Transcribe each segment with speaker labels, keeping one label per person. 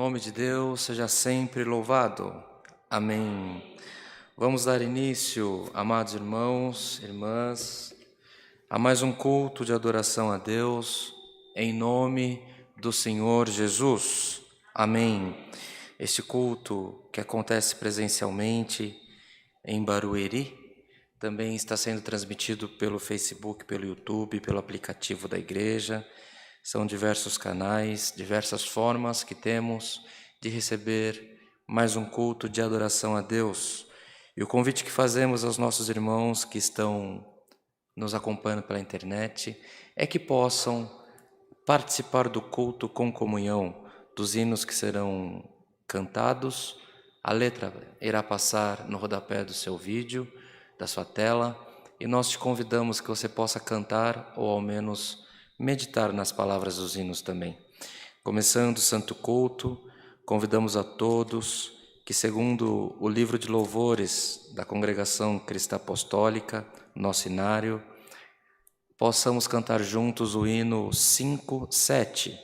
Speaker 1: nome de Deus seja sempre louvado. Amém. Vamos dar início, amados irmãos, irmãs, a mais um culto de adoração a Deus, em nome do Senhor Jesus. Amém. Este culto que acontece presencialmente em Barueri, também está sendo transmitido pelo Facebook, pelo YouTube, pelo aplicativo da igreja. São diversos canais, diversas formas que temos de receber mais um culto de adoração a Deus. E o convite que fazemos aos nossos irmãos que estão nos acompanhando pela internet é que possam participar do culto com comunhão, dos hinos que serão cantados. A letra irá passar no rodapé do seu vídeo, da sua tela, e nós te convidamos que você possa cantar ou ao menos meditar nas palavras dos hinos também. Começando o Santo Culto, convidamos a todos que, segundo o livro de louvores da Congregação Cristã Apostólica, nosso inário, possamos cantar juntos o hino 57.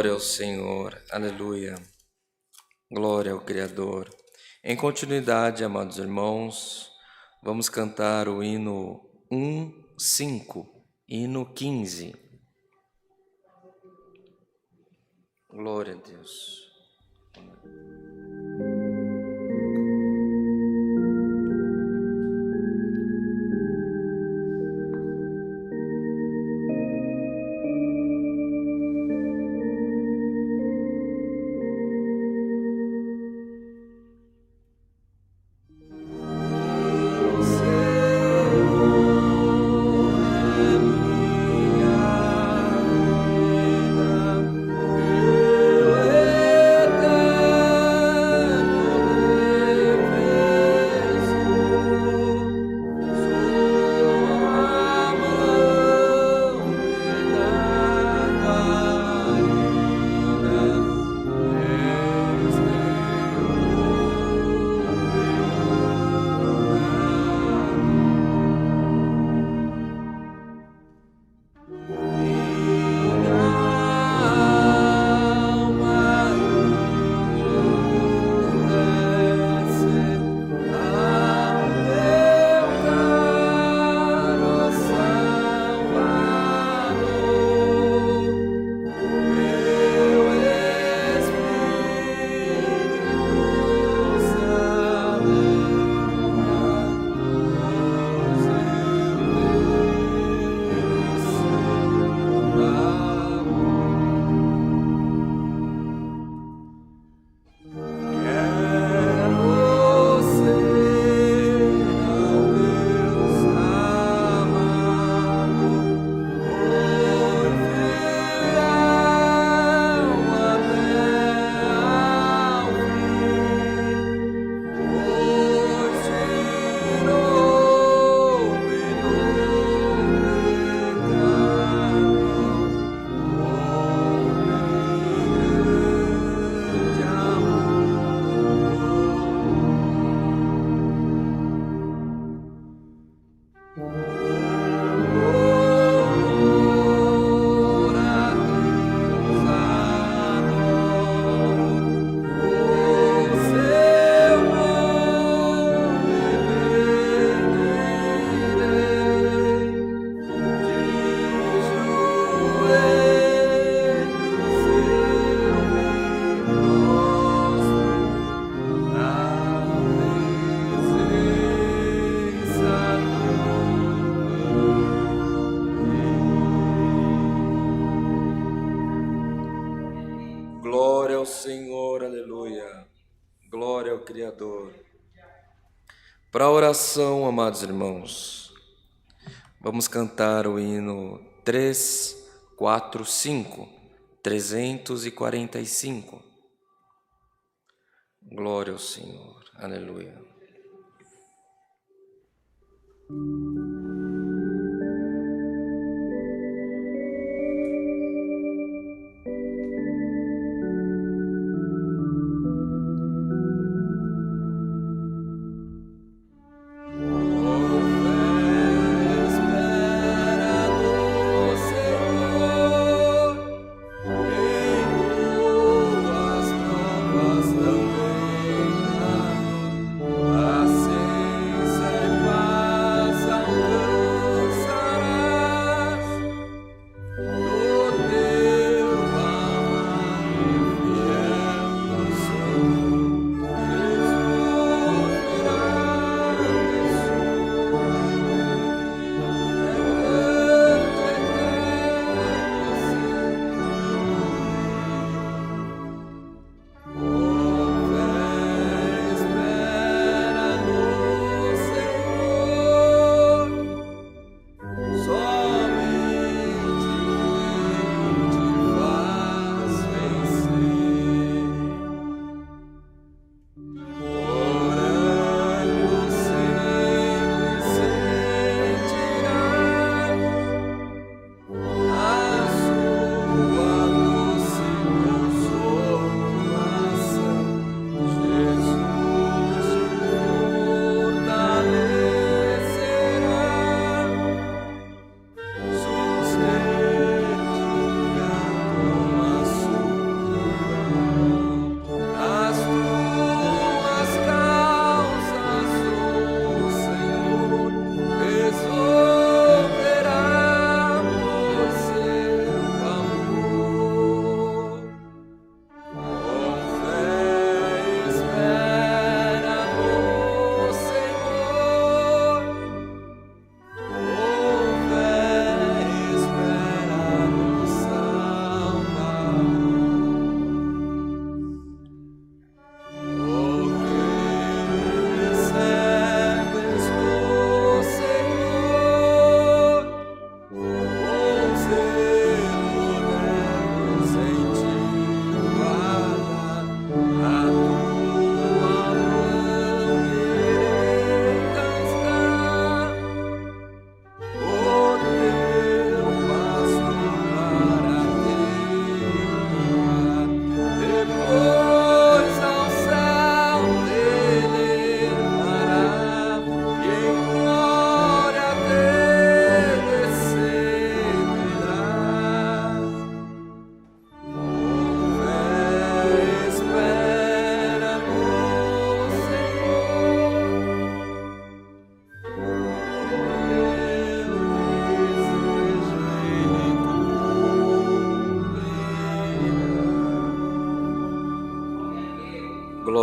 Speaker 1: Glória ao Senhor, aleluia, glória ao Criador. Em continuidade, amados irmãos, vamos cantar o hino 1:5, hino 15. Glória a Deus. aleluia. Glória ao Criador. Para a oração, amados irmãos, vamos cantar o hino 345, 345. Glória ao Senhor, aleluia.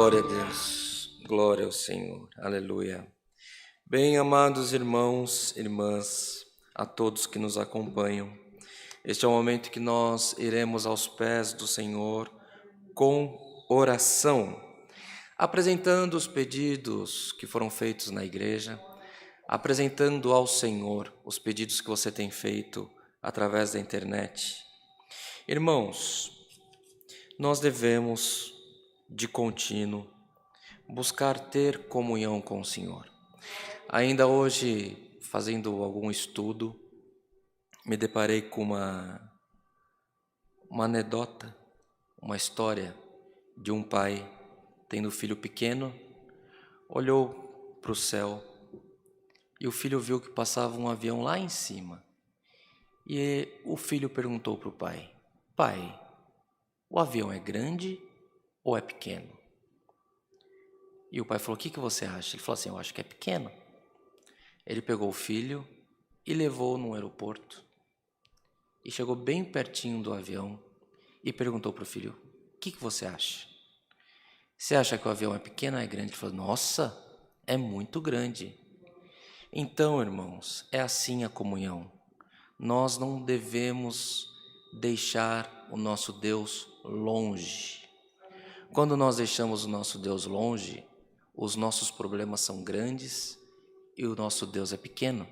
Speaker 1: Glória a Deus, glória ao Senhor, aleluia. Bem, amados irmãos, irmãs, a todos que nos acompanham, este é o momento que nós iremos aos pés do Senhor com oração, apresentando os pedidos que foram feitos na igreja, apresentando ao Senhor os pedidos que você tem feito através da internet. Irmãos, nós devemos de contínuo buscar ter comunhão com o Senhor. Ainda hoje, fazendo algum estudo, me deparei com uma anedota, uma história de um pai tendo filho pequeno, olhou para o céu e o filho viu que passava um avião lá em cima. E o filho perguntou para o pai: pai, o avião é grande ou é pequeno? E o pai falou: o que você acha? Ele falou assim: eu acho que é pequeno. Ele pegou o filho e levou no aeroporto e chegou bem pertinho do avião e perguntou para o filho: o que você acha? Você acha que o avião é pequeno ou é grande? Ele falou: nossa, é muito grande. Então, irmãos, é assim a comunhão. Nós não devemos deixar o nosso Deus longe. Quando nós deixamos o nosso Deus longe, os nossos problemas são grandes e o nosso Deus é pequeno.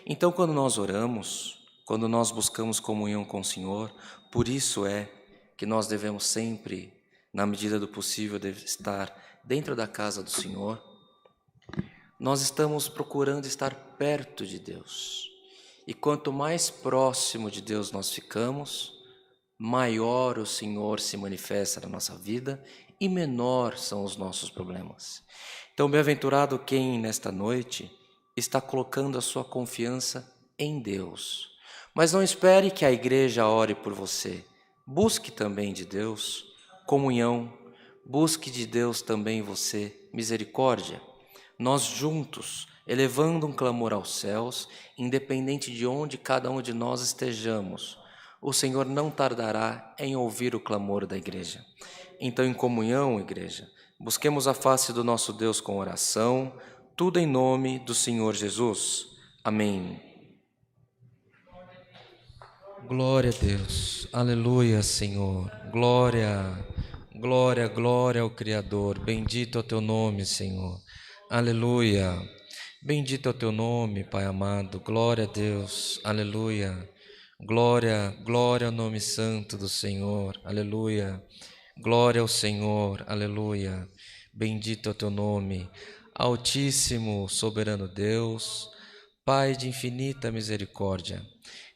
Speaker 1: Então, quando nós oramos, quando nós buscamos comunhão com o Senhor, por isso é que nós devemos sempre, na medida do possível, estar dentro da casa do Senhor. Nós estamos procurando estar perto de Deus. E quanto mais próximo de Deus nós ficamos, maior o Senhor se manifesta na nossa vida e menor são os nossos problemas. Então, bem-aventurado quem nesta noite está colocando a sua confiança em Deus. Mas não espere que a igreja ore por você. Busque também de Deus comunhão, busque de Deus também você misericórdia. Nós juntos, elevando um clamor aos céus, independente de onde cada um de nós estejamos, o Senhor não tardará em ouvir o clamor da igreja. Então, em comunhão, igreja, busquemos a face do nosso Deus com oração, tudo em nome do Senhor Jesus. Amém. Glória a Deus. Aleluia, Senhor. Glória, glória, glória ao Criador. Bendito é o teu nome, Senhor. Aleluia. Bendito é o teu nome, Pai amado. Glória a Deus. Aleluia. Glória, glória ao nome santo do Senhor. Aleluia. Glória ao Senhor. Aleluia. Bendito é o teu nome. Altíssimo, soberano Deus, Pai de infinita misericórdia,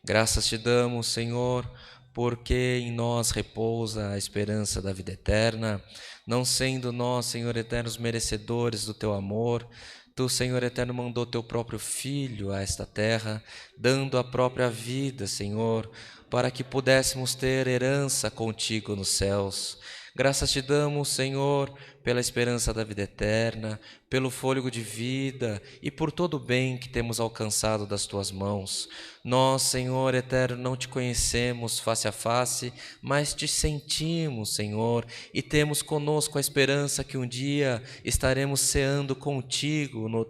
Speaker 1: graças te damos, Senhor, porque em nós repousa a esperança da vida eterna, não sendo nós, Senhor eterno, os merecedores do teu amor. Tu, Senhor eterno, mandou teu próprio Filho a esta terra, dando a própria vida, Senhor, para que pudéssemos ter herança contigo nos céus. Graças te damos, Senhor, pela esperança da vida eterna, pelo fôlego de vida e por todo o bem que temos alcançado das tuas mãos. Nós, Senhor eterno, não te conhecemos face a face, mas te sentimos, Senhor, e temos conosco a esperança que um dia estaremos ceando contigo no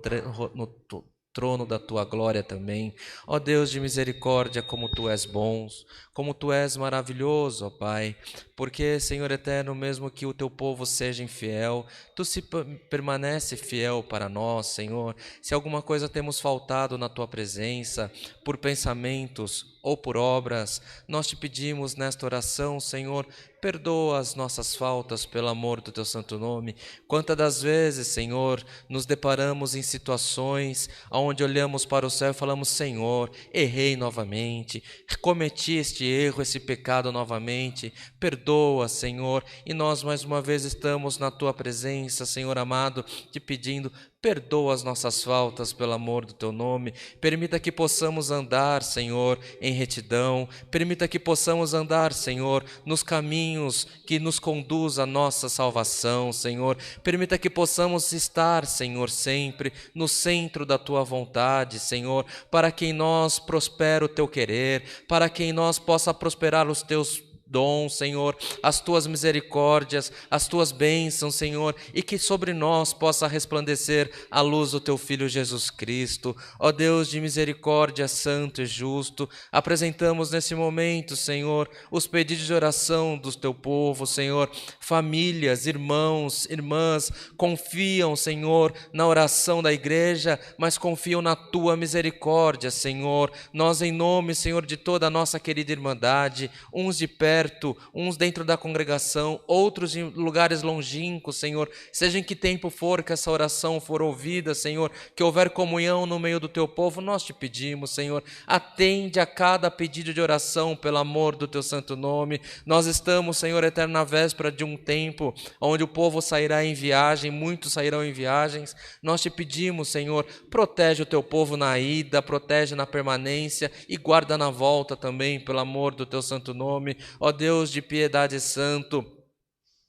Speaker 1: trono da tua glória também. Ó Deus de misericórdia, como tu és bom, como tu és maravilhoso, ó Pai, porque, Senhor eterno, mesmo que o teu povo seja infiel, tu permanece fiel para nós, Senhor. Se alguma coisa temos faltado na tua presença, por pensamentos ou por obras, nós te pedimos nesta oração, Senhor, perdoa as nossas faltas pelo amor do teu santo nome. Quantas das vezes, Senhor, nos deparamos em situações onde olhamos para o céu e falamos: Senhor, errei novamente, cometi este erro, esse pecado novamente, perdoa, Senhor. E nós mais uma vez estamos na tua presença, Senhor amado, te pedindo: perdoa as nossas faltas pelo amor do teu nome. Permita que possamos andar, Senhor, em retidão. Permita que possamos andar, Senhor, nos caminhos que nos conduz à nossa salvação, Senhor. Permita que possamos estar, Senhor, sempre no centro da tua vontade, Senhor, para que em nós prospere o teu querer, para que em nós possa prosperar os teus dom, Senhor, as tuas misericórdias, as tuas bênçãos, Senhor, e que sobre nós possa resplandecer a luz do teu Filho Jesus Cristo. Ó Deus de misericórdia, santo e justo, apresentamos nesse momento, Senhor, os pedidos de oração do teu povo, Senhor. Famílias, irmãos, irmãs, confiam, Senhor, na oração da igreja, mas confiam na tua misericórdia, Senhor. Nós, em nome, Senhor, de toda a nossa querida irmandade, uns de perto, uns dentro da congregação, outros em lugares longínquos, Senhor, seja em que tempo for que essa oração for ouvida, Senhor, que houver comunhão no meio do teu povo, nós te pedimos, Senhor, atende a cada pedido de oração pelo amor do teu santo nome. Nós estamos, Senhor eterno, na véspera de um tempo onde o povo sairá em viagem, muitos sairão em viagens. Nós te pedimos, Senhor, protege o teu povo na ida, protege na permanência e guarda na volta também, pelo amor do teu santo nome. Ó Deus de piedade santo,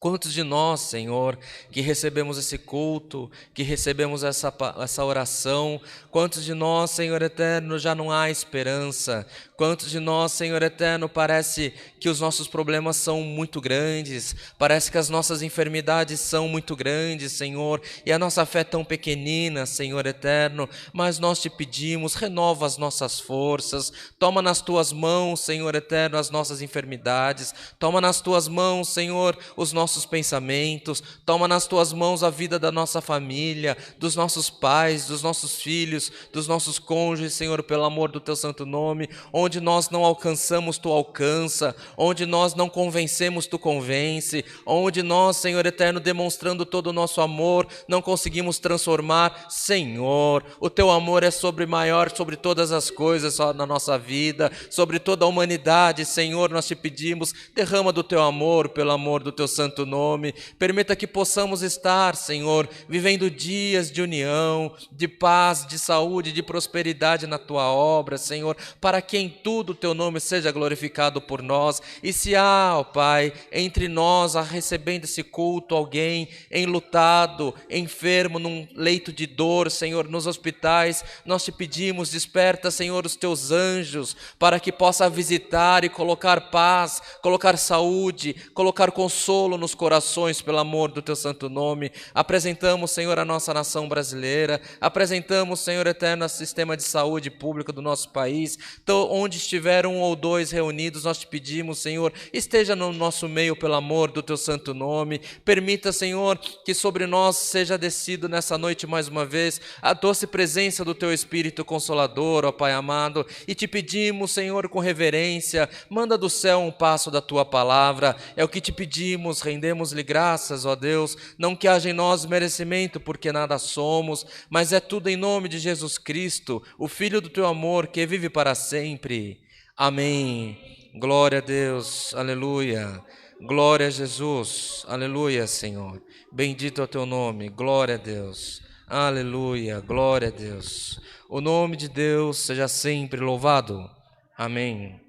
Speaker 1: quantos de nós, Senhor, que recebemos esse culto, que recebemos essa oração, quantos de nós, Senhor eterno, já não há esperança? Quantos de nós, Senhor eterno, parece que os nossos problemas são muito grandes, parece que as nossas enfermidades são muito grandes, Senhor, e a nossa fé é tão pequenina, Senhor eterno, mas nós te pedimos, renova as nossas forças, toma nas tuas mãos, Senhor eterno, as nossas enfermidades, toma nas tuas mãos, Senhor, os nossos nossos pensamentos, toma nas tuas mãos a vida da nossa família, dos nossos pais, dos nossos filhos, dos nossos cônjuges, Senhor, pelo amor do teu santo nome. Onde nós não alcançamos, tu alcança. Onde nós não convencemos, tu convence. Onde nós, Senhor eterno, demonstrando todo o nosso amor, não conseguimos transformar, Senhor, o teu amor é maior sobre todas as coisas na nossa vida, sobre toda a humanidade. Senhor, nós te pedimos, derrama do teu amor, pelo amor do teu santo nome. Permita que possamos estar, Senhor, vivendo dias de união, de paz, de saúde, de prosperidade na tua obra, Senhor, para que em tudo o teu nome seja glorificado por nós. E se há, ó Pai, entre nós, recebendo esse culto, alguém enlutado, enfermo, num leito de dor, Senhor, nos hospitais, nós te pedimos, desperta, Senhor, os teus anjos, para que possa visitar e colocar paz, colocar saúde, colocar consolo nos corações, pelo amor do teu santo nome. Apresentamos, Senhor, a nossa nação brasileira, apresentamos, Senhor eterno, o sistema de saúde pública do nosso país. Então, onde estiver um ou dois reunidos, nós te pedimos, Senhor, esteja no nosso meio, pelo amor do teu santo nome. Permita, Senhor, que sobre nós seja descido nessa noite mais uma vez a doce presença do teu Espírito Consolador, ó Pai amado, e te pedimos, Senhor, com reverência, manda do céu um passo da tua palavra. É o que te pedimos, rendemos-lhe graças, ó Deus, não que haja em nós merecimento, porque nada somos, mas é tudo em nome de Jesus Cristo, o Filho do teu amor, que vive para sempre. Amém. Glória a Deus, aleluia. Glória a Jesus, aleluia, Senhor. Bendito é o teu nome, glória a Deus, aleluia, glória a Deus. O nome de Deus seja sempre louvado. Amém.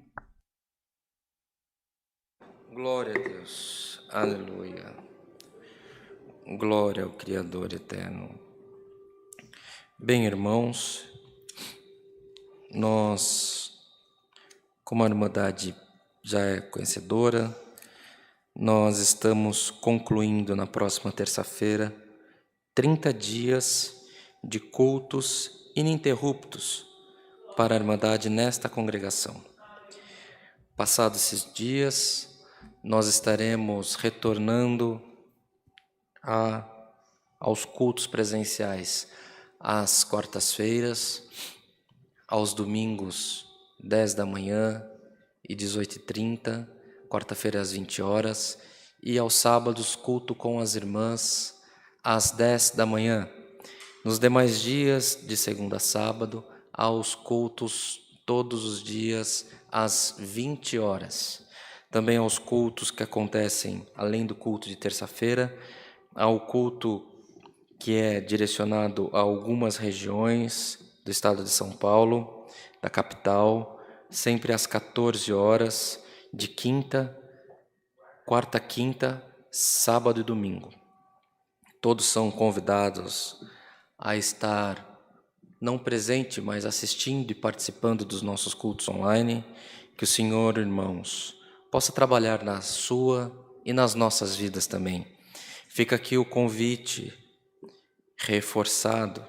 Speaker 1: Glória a Deus, aleluia. Glória ao Criador eterno. Bem, irmãos, nós, como a Irmandade já é conhecedora, nós estamos concluindo na próxima terça-feira 30 dias de cultos ininterruptos para a Irmandade nesta congregação. Passados esses dias, nós estaremos retornando aos cultos presenciais às quartas-feiras, aos domingos 10 da manhã e 18h30, quarta-feira às 20 horas, e aos sábados culto com as irmãs às 10 da manhã. Nos demais dias, de segunda a sábado, aos cultos todos os dias às 20 horas. Também aos cultos que acontecem, além do culto de terça-feira, ao culto que é direcionado a algumas regiões do estado de São Paulo, da capital, sempre às 14 horas, de quarta, quinta, sábado e domingo. Todos são convidados a estar não presente, mas assistindo e participando dos nossos cultos online. Que o Senhor, irmãos, possa trabalhar na sua e nas nossas vidas também. Fica aqui o convite reforçado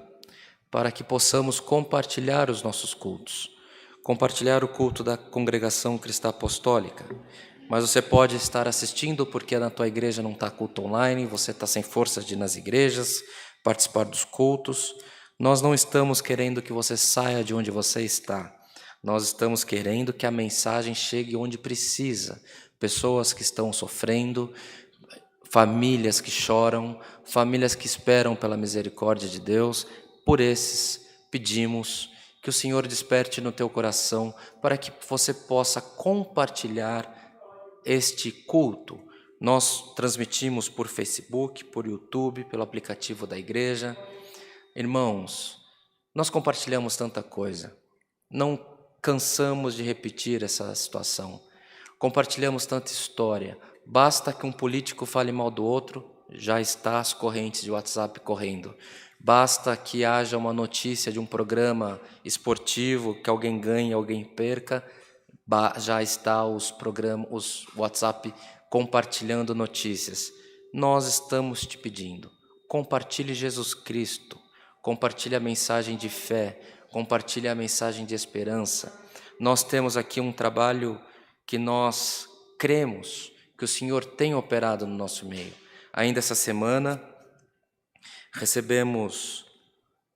Speaker 1: para que possamos compartilhar os nossos cultos, compartilhar o culto da Congregação Cristã Apostólica. Mas você pode estar assistindo porque na tua igreja não está culto online, você está sem forças de ir nas igrejas, participar dos cultos. Nós não estamos querendo que você saia de onde você está. Nós estamos querendo que a mensagem chegue onde precisa. Pessoas que estão sofrendo, famílias que choram, famílias que esperam pela misericórdia de Deus. Por esses pedimos que o Senhor desperte no teu coração para que você possa compartilhar este culto. Nós transmitimos por Facebook, por YouTube, pelo aplicativo da igreja. Irmãos, nós compartilhamos tanta coisa, não cansamos de repetir essa situação. Compartilhamos tanta história, basta que um político fale mal do outro, já está as correntes de WhatsApp correndo. Basta que haja uma notícia de um programa esportivo, que alguém ganhe, alguém perca, já está os WhatsApp compartilhando notícias. Nós estamos te pedindo, compartilhe Jesus Cristo, compartilhe a mensagem de fé, compartilhe a mensagem de esperança. Nós temos aqui um trabalho que nós cremos que o Senhor tem operado no nosso meio. Ainda essa semana,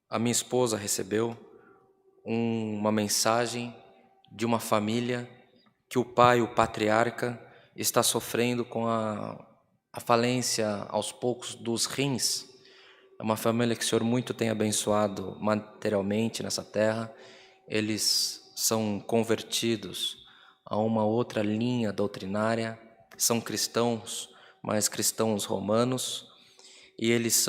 Speaker 1: a minha esposa recebeu uma mensagem de uma família que o pai, o patriarca, está sofrendo com a falência aos poucos dos rins. É uma família que o Senhor muito tem abençoado materialmente nessa terra. Eles são convertidos a uma outra linha doutrinária, são cristãos, mas cristãos romanos, e eles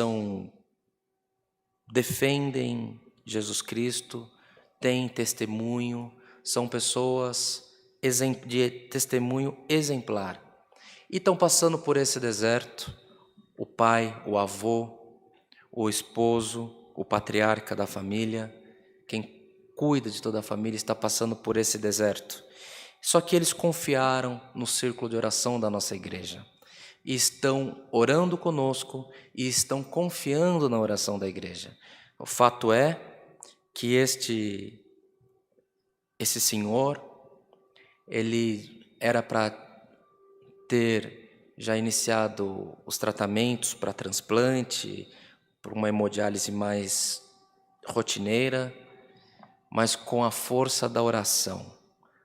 Speaker 1: defendem Jesus Cristo, têm testemunho, são pessoas de testemunho exemplar. E estão passando por esse deserto, o pai, o avô, o esposo, o patriarca da família, quem cuida de toda a família está passando por esse deserto. Só que eles confiaram no círculo de oração da nossa igreja. E estão orando conosco e estão confiando na oração da igreja. O fato é que esse senhor, ele era para ter já iniciado os tratamentos para transplante, por uma hemodiálise mais rotineira, mas com a força da oração.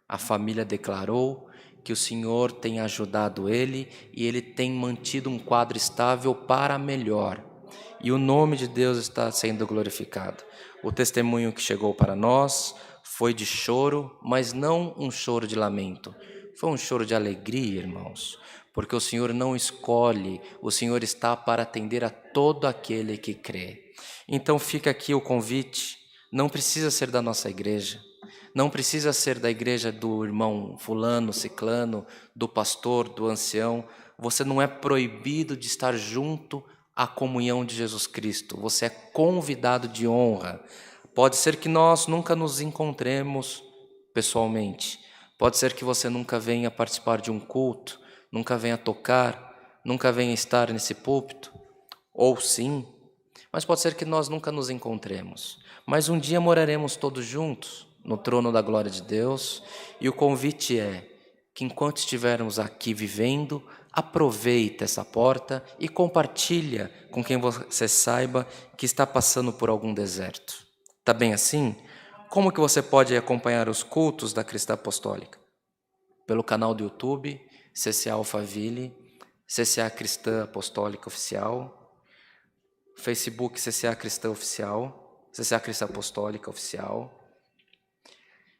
Speaker 1: A família declarou que o Senhor tem ajudado ele e ele tem mantido um quadro estável para melhor. E o nome de Deus está sendo glorificado. O testemunho que chegou para nós foi de choro, mas não um choro de lamento. Foi um choro de alegria, irmãos, porque o Senhor não escolhe, o Senhor está para atender a todo aquele que crê. Então fica aqui o convite, não precisa ser da nossa igreja, não precisa ser da igreja do irmão fulano, ciclano, do pastor, do ancião. Você não é proibido de estar junto à comunhão de Jesus Cristo. Você é convidado de honra. Pode ser que nós nunca nos encontremos pessoalmente. Pode ser que você nunca venha participar de um culto, nunca venha tocar, nunca venha estar nesse púlpito. Ou sim, mas pode ser que nós nunca nos encontremos. Mas um dia moraremos todos juntos no trono da glória de Deus, e o convite é que enquanto estivermos aqui vivendo, aproveita essa porta e compartilha com quem você saiba que está passando por algum deserto. Tá bem assim? Como que você pode acompanhar os cultos da Cristã Apostólica? Pelo canal do YouTube, CCA Alphaville, CCA Cristã Apostólica Oficial, Facebook CCA Cristã Oficial, CCA Cristã Apostólica Oficial,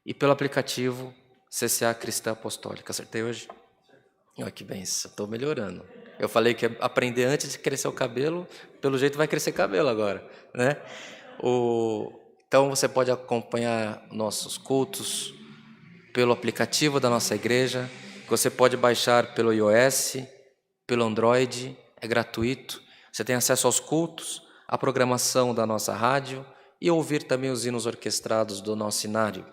Speaker 1: e pelo aplicativo CCA Cristã Apostólica. Acertei hoje? Olha que benção, estou melhorando. Eu falei que ia aprender antes de crescer o cabelo, pelo jeito vai crescer cabelo agora, né? Então você pode acompanhar nossos cultos pelo aplicativo da nossa igreja, que você pode baixar pelo iOS, pelo Android, é gratuito. Você tem acesso aos cultos, à programação da nossa rádio e ouvir também os hinos orquestrados do nosso inário.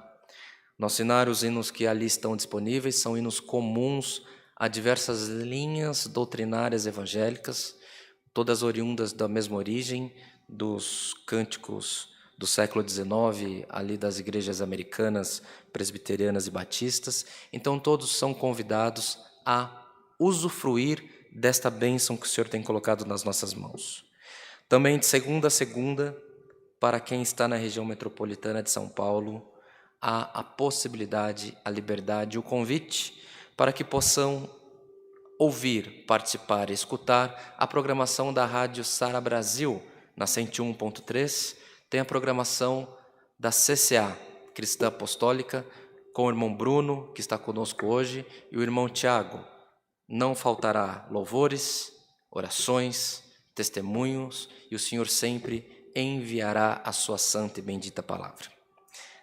Speaker 1: Nosso inário, os hinos que ali estão disponíveis, são hinos comuns a diversas linhas doutrinárias evangélicas, todas oriundas da mesma origem, dos cânticos do século XIX, ali das igrejas americanas, presbiterianas e batistas. Então todos são convidados a usufruir desta bênção que o Senhor tem colocado nas nossas mãos. Também de segunda a segunda, para quem está na região metropolitana de São Paulo, há a possibilidade, a liberdade, o convite para que possam ouvir, participar e escutar a programação da Rádio Sara Brasil, na 101.3, tem a programação da CCA, Cristã Apostólica, com o irmão Bruno, que está conosco hoje, e o irmão Tiago. Não faltará louvores, orações, testemunhos, e o Senhor sempre enviará a sua santa e bendita palavra.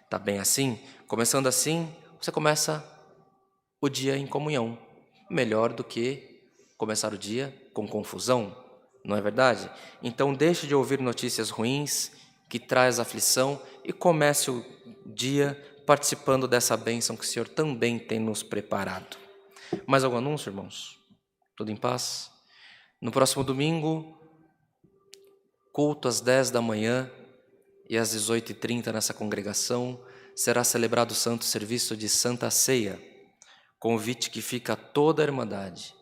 Speaker 1: Tá bem assim? Começando assim, você começa o dia em comunhão. Melhor do que começar o dia com confusão, não é verdade? Então deixe de ouvir notícias ruins, que traz aflição, e comece o dia participando dessa bênção que o Senhor também tem nos preparado. Mais algum anúncio, irmãos? Tudo em paz? No próximo domingo, culto às 10 da manhã e às 18h30 nessa congregação, será celebrado o santo serviço de Santa Ceia. Convite que fica a toda a Irmandade.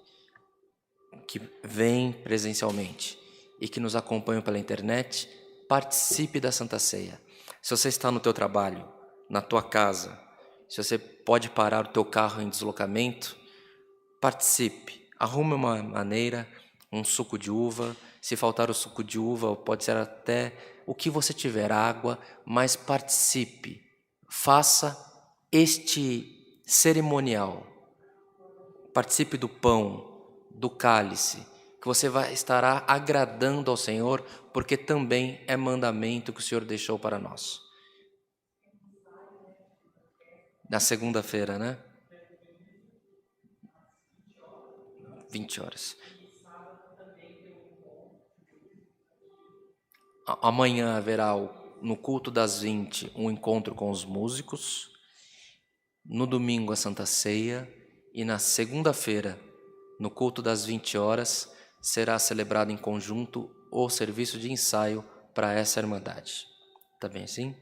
Speaker 1: que vêm presencialmente e que nos acompanham pela internet, participe da Santa Ceia. Se você está no teu trabalho, na tua casa, se você pode parar o teu carro em deslocamento, participe. Arrume uma maneira, um suco de uva. Se faltar o suco de uva, pode ser até o que você tiver, água, mas participe. Faça este cerimonial. Participe do pão, do cálice, que você estará agradando ao Senhor, porque também é mandamento que o Senhor deixou para nós. Na segunda-feira, né? 20 horas. Amanhã haverá, no culto das 20, um encontro com os músicos. No domingo, a Santa Ceia. E na segunda-feira, no culto das 20 horas, será celebrado em conjunto o serviço de ensaio para essa irmandade. Tá bem assim?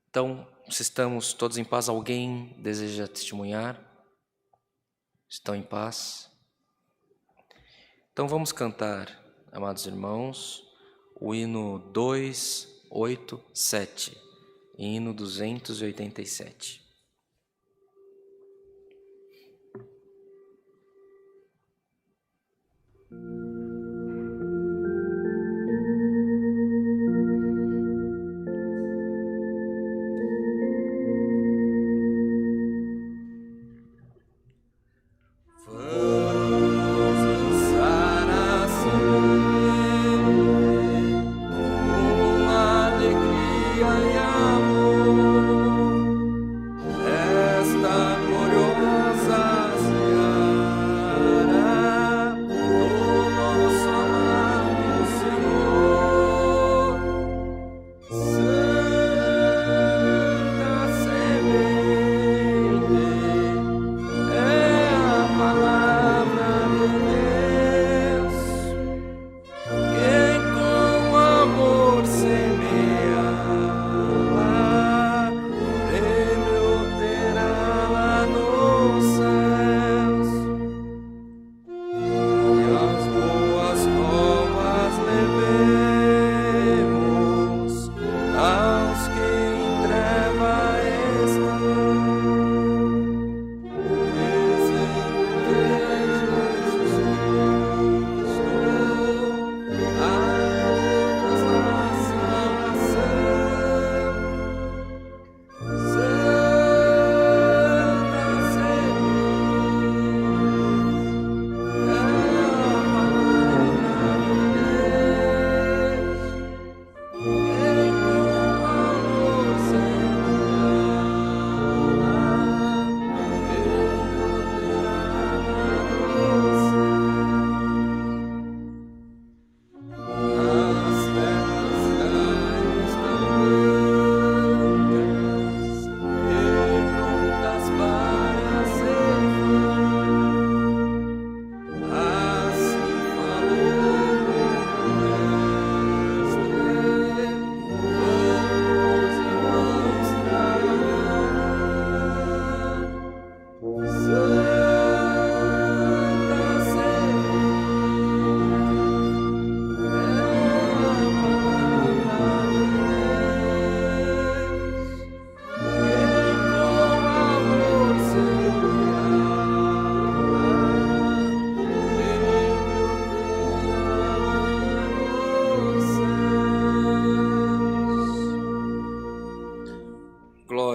Speaker 1: Então, se estamos todos em paz, alguém deseja testemunhar? Estão em paz? Então vamos cantar, amados irmãos, o hino 287, hino 287.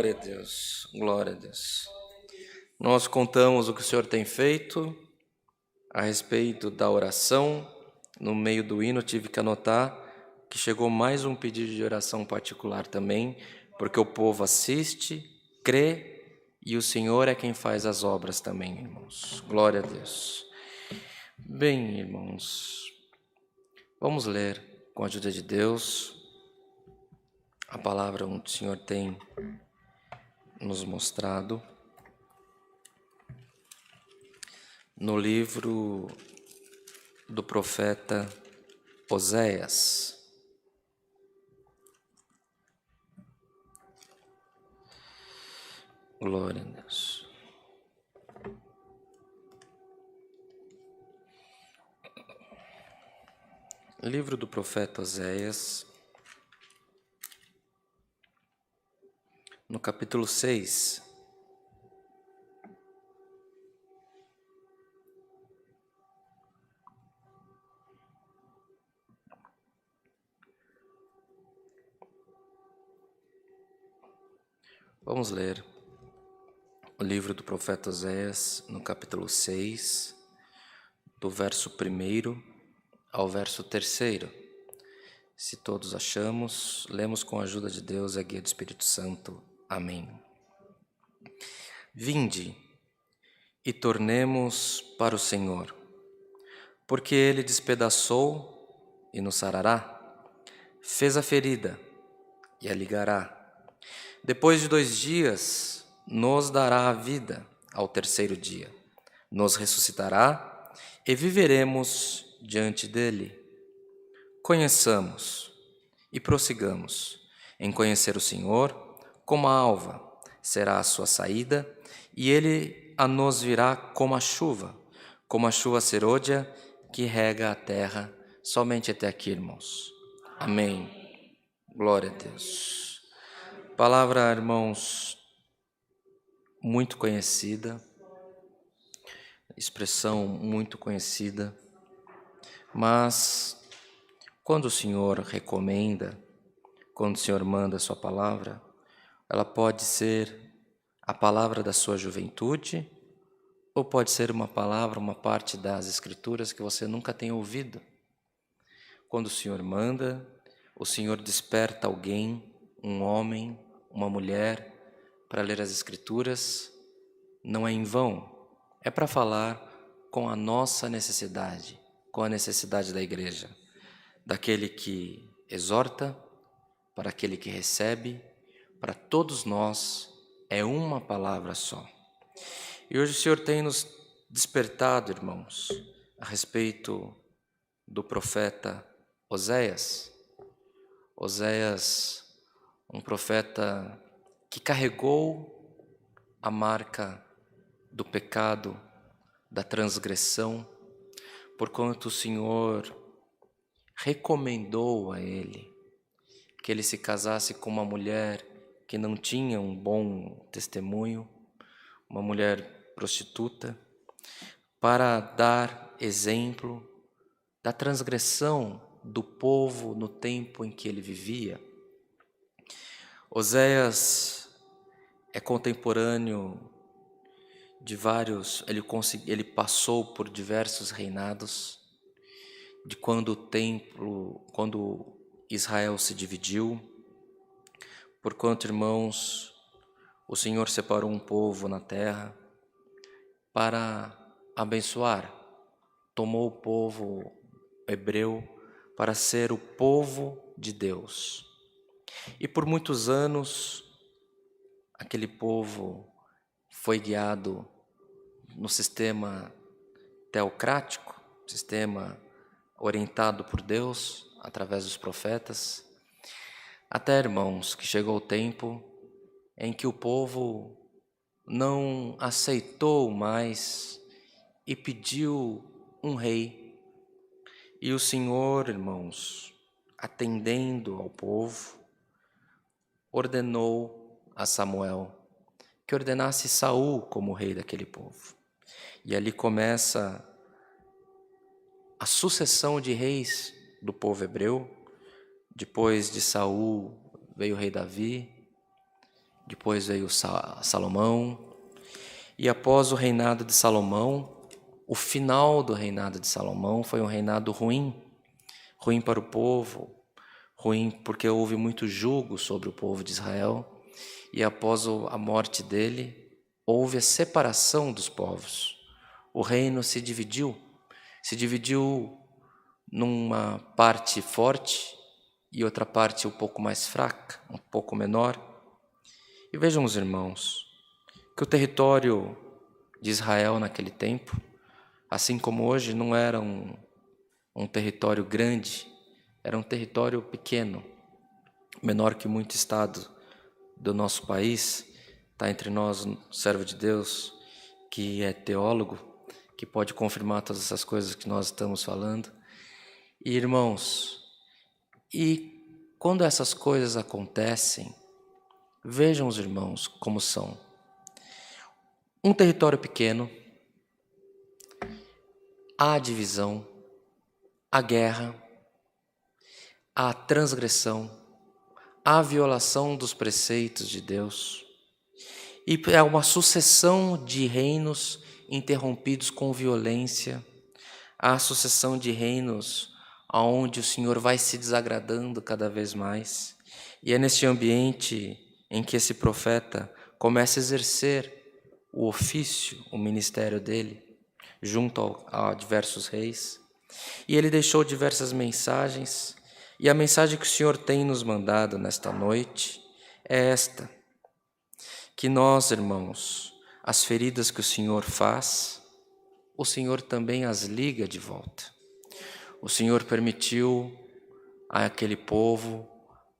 Speaker 1: Glória a Deus, glória a Deus. Nós contamos o que o Senhor tem feito a respeito da oração. No meio do hino tive que anotar que chegou mais um pedido de oração particular também, porque o povo assiste, crê e o Senhor é quem faz as obras também, irmãos. Glória a Deus. Bem, irmãos, vamos ler com a ajuda de Deus a palavra onde o Senhor tem nos mostrado no livro do profeta Oséias. Glória a Deus. Livro do profeta Oséias, no capítulo 6. Vamos ler o livro do profeta Oséias, no capítulo 6, do verso 1 ao verso 3. Se todos achamos, lemos com a ajuda de Deus e a guia do Espírito Santo. Amém. Vinde e tornemos para o Senhor, porque Ele despedaçou e nos sarará, fez a ferida e a ligará. Depois de 2 dias, nos dará a vida ao 3º dia, nos ressuscitará e viveremos diante dele. Conheçamos e prossigamos em conhecer o Senhor, como a alva será a sua saída, e ele a nos virá como a chuva serôdia que rega a terra. Somente até aqui, irmãos. Amém. Glória a Deus. Palavra, irmãos, muito conhecida, expressão muito conhecida, mas quando o Senhor recomenda, quando o Senhor manda a sua palavra, ela pode ser a palavra da sua juventude, ou pode ser uma palavra, uma parte das Escrituras que você nunca tem ouvido. Quando o Senhor manda, o Senhor desperta alguém, um homem, uma mulher, para ler as Escrituras, não é em vão, é para falar com a nossa necessidade, com a necessidade da igreja, daquele que exorta, para aquele que recebe, para todos nós é uma palavra só. E hoje o Senhor tem nos despertado, irmãos, a respeito do profeta Oséias. Oséias, um profeta que carregou a marca do pecado, da transgressão, porquanto o Senhor recomendou a ele que ele se casasse com uma mulher que não tinha um bom testemunho, uma mulher prostituta, para dar exemplo da transgressão do povo no tempo em que ele vivia. Oséias é contemporâneo de vários, ele passou por diversos reinados, de quando Israel se dividiu, porquanto, irmãos, o Senhor separou um povo na terra para abençoar, tomou o povo hebreu para ser o povo de Deus. E por muitos anos, aquele povo foi guiado no sistema teocrático, sistema orientado por Deus, através dos profetas, até, irmãos, que chegou o tempo em que o povo não aceitou mais e pediu um rei. E o Senhor, irmãos, atendendo ao povo, ordenou a Samuel que ordenasse Saul como rei daquele povo. E ali começa a sucessão de reis do povo hebreu. Depois de Saul veio o rei Davi, depois veio Salomão, e após o reinado de Salomão, o final do reinado de Salomão foi um reinado ruim para o povo, ruim porque houve muito jugo sobre o povo de Israel, e após a morte dele, houve a separação dos povos. O reino se dividiu numa parte forte e outra parte um pouco mais fraca, um pouco menor. E vejam os irmãos, que o território de Israel naquele tempo, assim como hoje, não era um território grande, era um território pequeno, menor que muito estado do nosso país. Está entre nós um servo de Deus que é teólogo, que pode confirmar todas essas coisas que nós estamos falando. E irmãos, quando essas coisas acontecem, vejam os irmãos como são. Um território pequeno, há divisão, há guerra, há transgressão, há violação dos preceitos de Deus. E é uma sucessão de reinos interrompidos com violência. Há sucessão de reinos onde o Senhor vai se desagradando cada vez mais. E é neste ambiente em que esse profeta começa a exercer o ofício, o ministério dele, junto a diversos reis. E ele deixou diversas mensagens. E a mensagem que o Senhor tem nos mandado nesta noite é esta: que nós, irmãos, as feridas que o Senhor faz, o Senhor também as liga de volta. O Senhor permitiu àquele povo,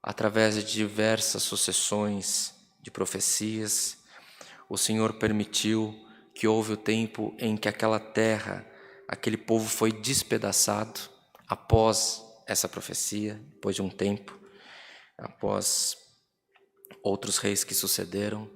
Speaker 1: através de diversas sucessões de profecias, o Senhor permitiu que houve o tempo em que aquela terra, aquele povo foi despedaçado após essa profecia, depois de um tempo, após outros reis que sucederam.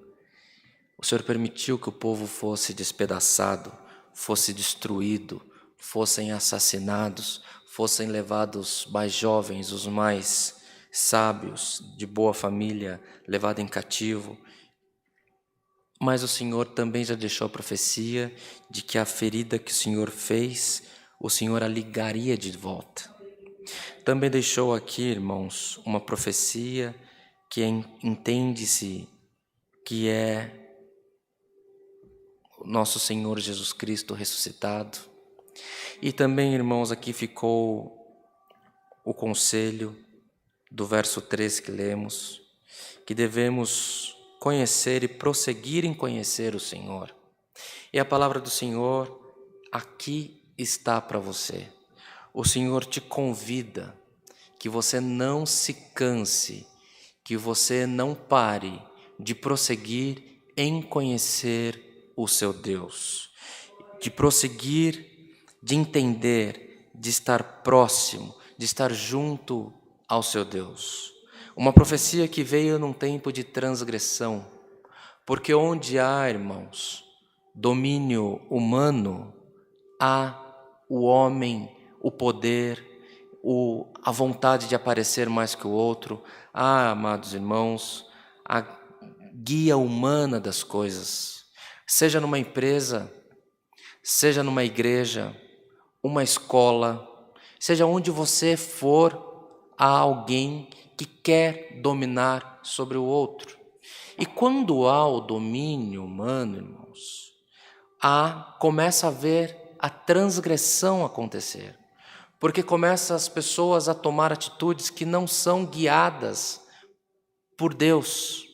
Speaker 1: O Senhor permitiu que o povo fosse despedaçado, fosse destruído, fossem assassinados, fossem levados mais jovens, os mais sábios, de boa família, levados em cativo. Mas o Senhor também já deixou a profecia de que a ferida que o Senhor fez, o Senhor a ligaria de volta. Também deixou aqui, irmãos, uma profecia que entende-se que é nosso Senhor Jesus Cristo ressuscitado. E também, irmãos, aqui ficou o conselho do verso 3 que lemos, que devemos conhecer e prosseguir em conhecer o Senhor. E a palavra do Senhor aqui está para você. O Senhor te convida que você não se canse, que você não pare de prosseguir em conhecer o seu Deus, de prosseguir, de entender, de estar próximo, de estar junto ao seu Deus. Uma profecia que veio num tempo de transgressão, porque onde há, irmãos, domínio humano, há o homem, o poder, a vontade de aparecer mais que o outro, há, amados irmãos, a guia humana das coisas, seja numa empresa, seja numa igreja, uma escola, seja onde você for, há alguém que quer dominar sobre o outro. E quando há o domínio humano, irmãos, começa a haver a transgressão acontecer, porque começam as pessoas a tomar atitudes que não são guiadas por Deus.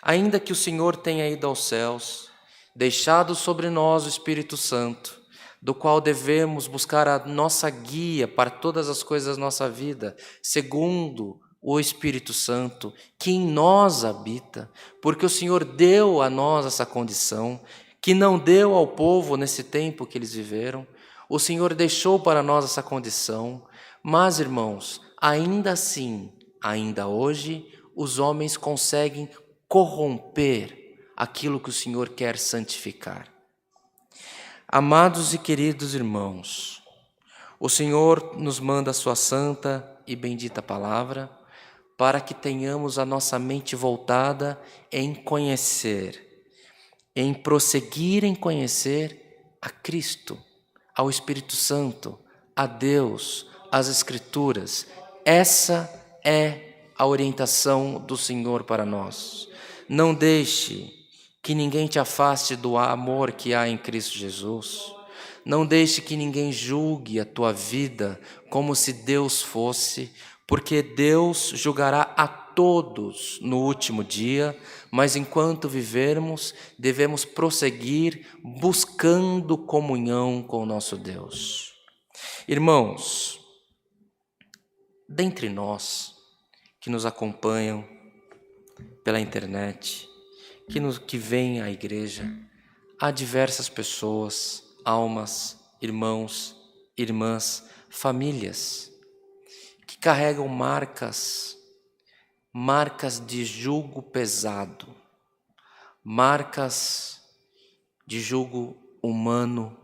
Speaker 1: Ainda que o Senhor tenha ido aos céus, deixado sobre nós o Espírito Santo, do qual devemos buscar a nossa guia para todas as coisas da nossa vida, segundo o Espírito Santo, que em nós habita, porque o Senhor deu a nós essa condição, que não deu ao povo nesse tempo que eles viveram. O Senhor deixou para nós essa condição, mas, irmãos, ainda assim, ainda hoje, os homens conseguem corromper aquilo que o Senhor quer santificar. Amados e queridos irmãos, o Senhor nos manda a sua santa e bendita palavra para que tenhamos a nossa mente voltada em conhecer, em prosseguir em conhecer a Cristo, ao Espírito Santo, a Deus, as Escrituras. Essa é a orientação do Senhor para nós. Não deixe que ninguém te afaste do amor que há em Cristo Jesus. Não deixe que ninguém julgue a tua vida como se Deus fosse, porque Deus julgará a todos no último dia, mas enquanto vivermos, devemos prosseguir buscando comunhão com o nosso Deus. Irmãos, dentre nós que nos acompanham pela internet, que vêm à igreja, há diversas pessoas, almas, irmãos, irmãs, famílias que carregam marcas de jugo pesado, marcas de jugo humano.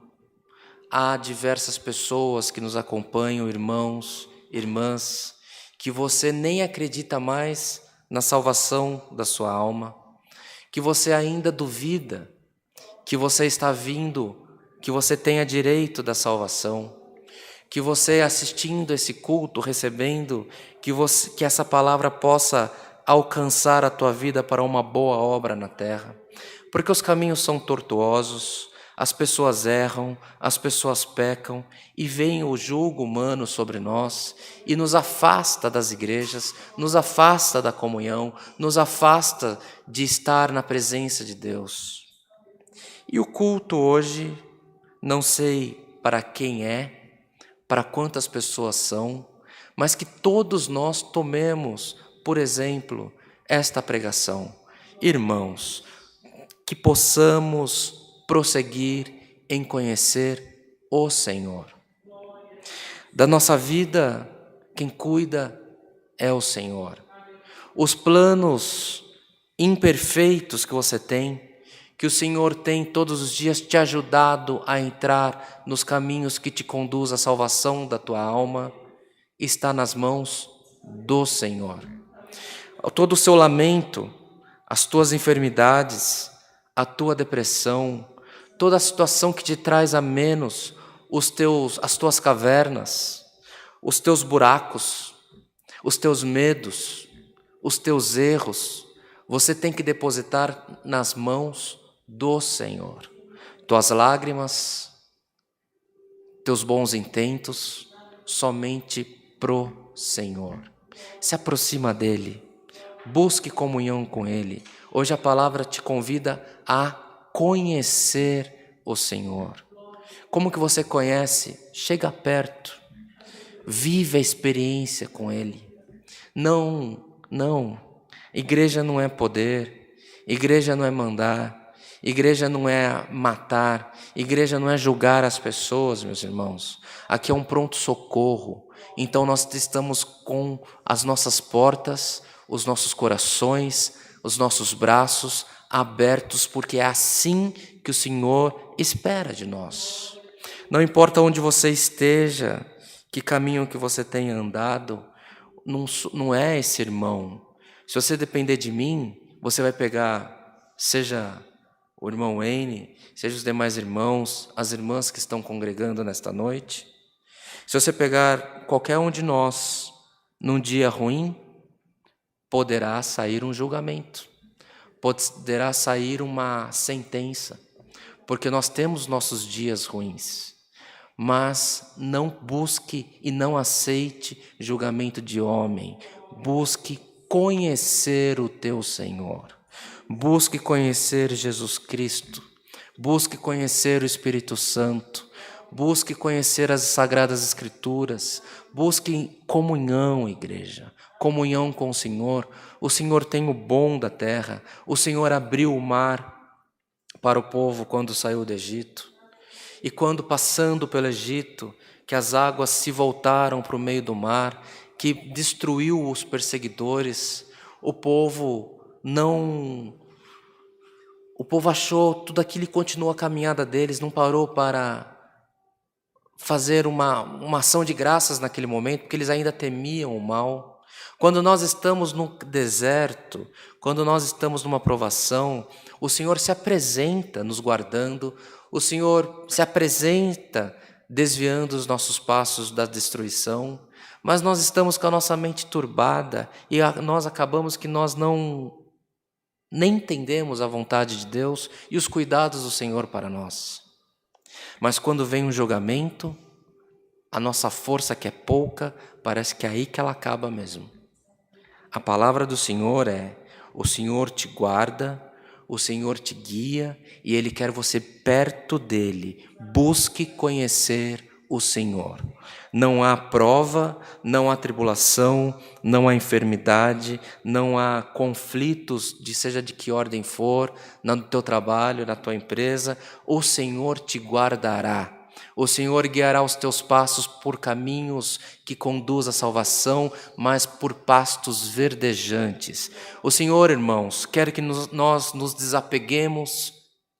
Speaker 1: Há diversas pessoas que nos acompanham, irmãos, irmãs, que você nem acredita mais na salvação da sua alma, que você ainda duvida que você está vindo, que você tenha direito da salvação, que você assistindo esse culto, recebendo, que essa palavra possa alcançar a tua vida para uma boa obra na terra. Porque os caminhos são tortuosos, as pessoas erram, as pessoas pecam e vem o jugo humano sobre nós e nos afasta das igrejas, nos afasta da comunhão, nos afasta de estar na presença de Deus. E o culto hoje, não sei para quem é, para quantas pessoas são, mas que todos nós tomemos, por exemplo, esta pregação. Irmãos, que possamos prosseguir em conhecer o Senhor. Da nossa vida, quem cuida é o Senhor. Os planos imperfeitos que você tem, que o Senhor tem todos os dias te ajudado a entrar nos caminhos que te conduz à salvação da tua alma, está nas mãos do Senhor. Todo o seu lamento, as tuas enfermidades, a tua depressão, toda a situação que te traz a menos, as tuas cavernas, os teus buracos, os teus medos, os teus erros, você tem que depositar nas mãos do Senhor. Tuas lágrimas, teus bons intentos, somente pro Senhor. Se aproxima dele, busque comunhão com ele. Hoje a palavra te convida a conhecer o Senhor. Como que você conhece? Chega perto, vive a experiência com ele. Não, igreja não é poder, igreja não é mandar, igreja não é matar, igreja não é julgar as pessoas, meus irmãos. Aqui é um pronto-socorro. Então nós estamos com as nossas portas, os nossos corações, os nossos braços abertos, porque é assim que o Senhor espera de nós. Não importa onde você esteja, que caminho que você tenha andado, não é esse irmão. Se você depender de mim, você vai pegar, seja o irmão N, seja os demais irmãos, as irmãs que estão congregando nesta noite. Se você pegar qualquer um de nós num dia ruim, poderá sair um julgamento, poderá sair uma sentença, porque nós temos nossos dias ruins. Mas não busque e não aceite julgamento de homem. Busque conhecer o teu Senhor. Busque conhecer Jesus Cristo. Busque conhecer o Espírito Santo. Busque conhecer as Sagradas Escrituras. Busque comunhão, igreja. Comunhão com o Senhor. O Senhor tem o bom da terra. O Senhor abriu o mar para o povo quando saiu do Egito. E quando passando pelo Egito, que as águas se voltaram para o meio do mar, que destruiu os perseguidores, o povo achou tudo aquilo e continuou a caminhada deles, não parou para fazer uma ação de graças naquele momento, porque eles ainda temiam o mal. Quando nós estamos no deserto, quando nós estamos numa provação, o Senhor se apresenta nos guardando, o Senhor se apresenta desviando os nossos passos da destruição, mas nós estamos com a nossa mente turbada e nós acabamos que nós nem entendemos a vontade de Deus e os cuidados do Senhor para nós. Mas quando vem um julgamento, a nossa força que é pouca, parece que é aí que ela acaba mesmo. A palavra do Senhor é: o Senhor te guarda, o Senhor te guia e Ele quer você perto dEle. Busque conhecer o Senhor. Não há prova, não há tribulação, não há enfermidade, não há conflitos, seja de que ordem for, no teu trabalho, na tua empresa. O Senhor te guardará. O Senhor guiará os teus passos por caminhos que conduz à salvação, mas por pastos verdejantes. O Senhor, irmãos, quer que nós nos desapeguemos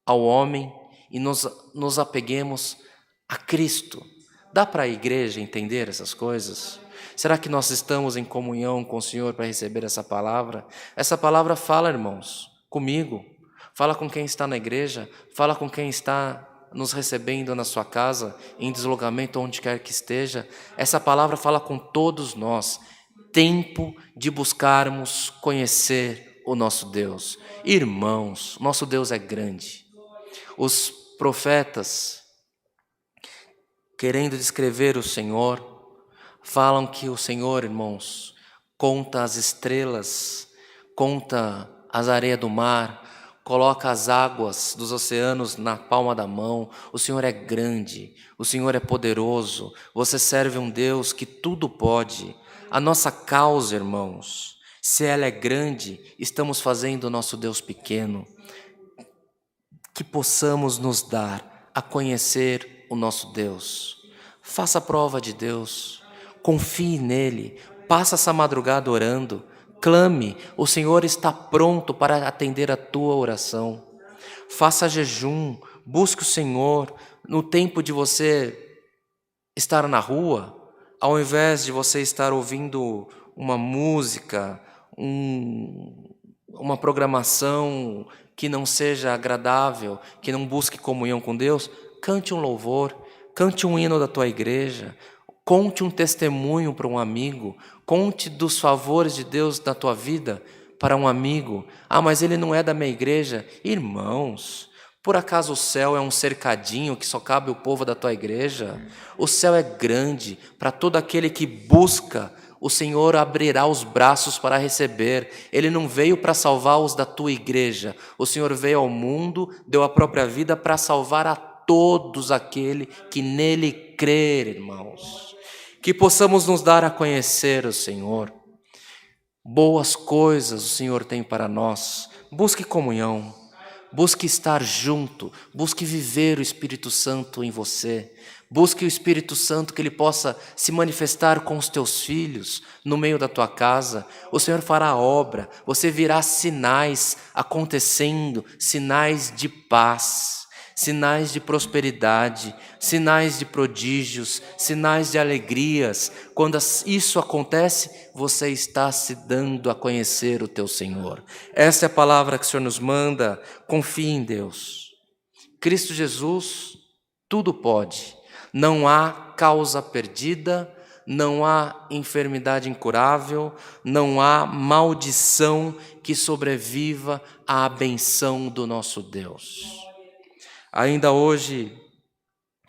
Speaker 1: ao homem e nos apeguemos a Cristo. Dá para a igreja entender essas coisas? Será que nós estamos em comunhão com o Senhor para receber essa palavra? Essa palavra fala, irmãos, comigo. Fala com quem está na igreja, fala com quem está nos recebendo na sua casa, em deslocamento, onde quer que esteja. Essa palavra fala com todos nós. Tempo de buscarmos conhecer o nosso Deus. Irmãos, nosso Deus é grande. Os profetas, querendo descrever o Senhor, falam que o Senhor, irmãos, conta as estrelas, conta as areias do mar, coloca as águas dos oceanos na palma da mão. O Senhor é grande, o Senhor é poderoso, você serve um Deus que tudo pode. A nossa causa, irmãos, se ela é grande, estamos fazendo o nosso Deus pequeno. Que possamos nos dar a conhecer o nosso Deus. Faça a prova de Deus, confie nele, passa essa madrugada orando, clame, o Senhor está pronto para atender a tua oração. Faça jejum, busque o Senhor no tempo de você estar na rua, ao invés de você estar ouvindo uma música, uma programação que não seja agradável, que não busque comunhão com Deus. Cante um louvor, cante um hino da tua igreja, conte um testemunho para um amigo, conte dos favores de Deus na tua vida para um amigo. Ah, mas ele não é da minha igreja. Irmãos, por acaso o céu é um cercadinho que só cabe o povo da tua igreja? O céu é grande para todo aquele que busca. O Senhor abrirá os braços para receber. Ele não veio para salvar os da tua igreja. O Senhor veio ao mundo, deu a própria vida para salvar a todos aquele que nele crer, irmãos. Que possamos nos dar a conhecer o Senhor. Boas coisas o Senhor tem para nós. Busque comunhão, busque estar junto, busque viver o Espírito Santo em você. Busque o Espírito Santo, que ele possa se manifestar com os teus filhos no meio da tua casa. O Senhor fará a obra, você virá sinais acontecendo, sinais de paz, sinais de prosperidade, sinais de prodígios, sinais de alegrias. Quando isso acontece, você está se dando a conhecer o teu Senhor. Essa é a palavra que o Senhor nos manda. Confie em Deus. Cristo Jesus tudo pode. Não há causa perdida, não há enfermidade incurável, não há maldição que sobreviva à benção do nosso Deus. Ainda hoje,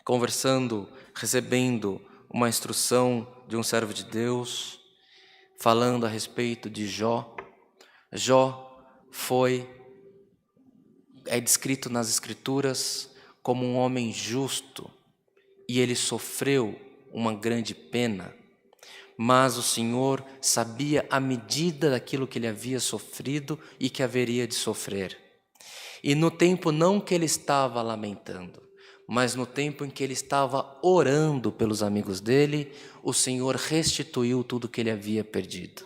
Speaker 1: conversando, recebendo uma instrução de um servo de Deus, falando a respeito de Jó. Jó é descrito nas Escrituras como um homem justo, e ele sofreu uma grande pena, mas o Senhor sabia a medida daquilo que ele havia sofrido e que haveria de sofrer. E no tempo não que ele estava lamentando, mas no tempo em que ele estava orando pelos amigos dele, o Senhor restituiu tudo que ele havia perdido.